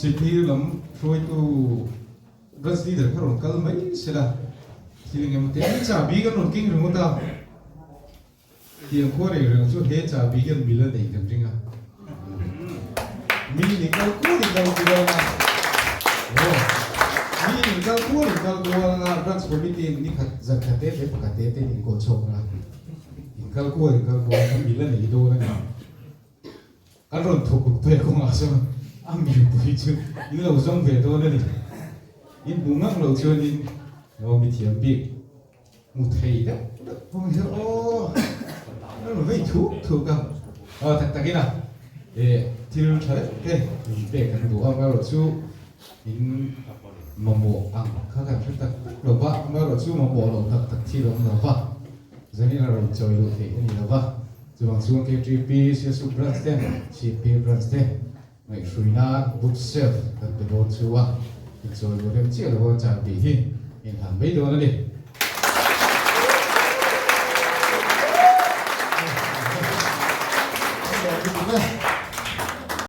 chỉ khi lắm rồi tu rất gì được không cần mấy sẽ là thì ngày một tiếng chả biết cái nón kinh rồi mà ta tiền khoa này rồi chút hết chả biết cái bị lên đỉnh thằng chính à mình thì câu cua thì câu cua là mình thì câu cua thì câu cua là rất số bị tiền đi khát giật khát tết đấy khát tết thì cổ trộm là câu cua thì câu cua không bị lên đỉnh đâu đấy cái rồi thuộc về không à sao ăn nhiều bụi chứ những lẩu rong về thôi đấy in bún ngắc lẩu chưa in nó bị thiểm bị một thầy đó không hiểu ô nó là vậy thuốc à thật cái nào để thiêu thấy ok để cái đồ ăn vào chú in mà mổ ăn khác cả chúng ta đồ vợ vào chú mà mổ đồ thật thi đồ vợ giờ này là đồ chơi đồ thế này là vợ dù bằng xuống cái GP sẽ sụp rất đẹp chỉ pay rất đẹp ngày suy na bookshelf các cái đồ chú à rồi đồ đem chia đồ trả bị hi in hàng mấy đồ nữa đi Hãy subscribe cho kênh Ghiền Mì Gõ để không bỏ lỡ những video hấp dẫn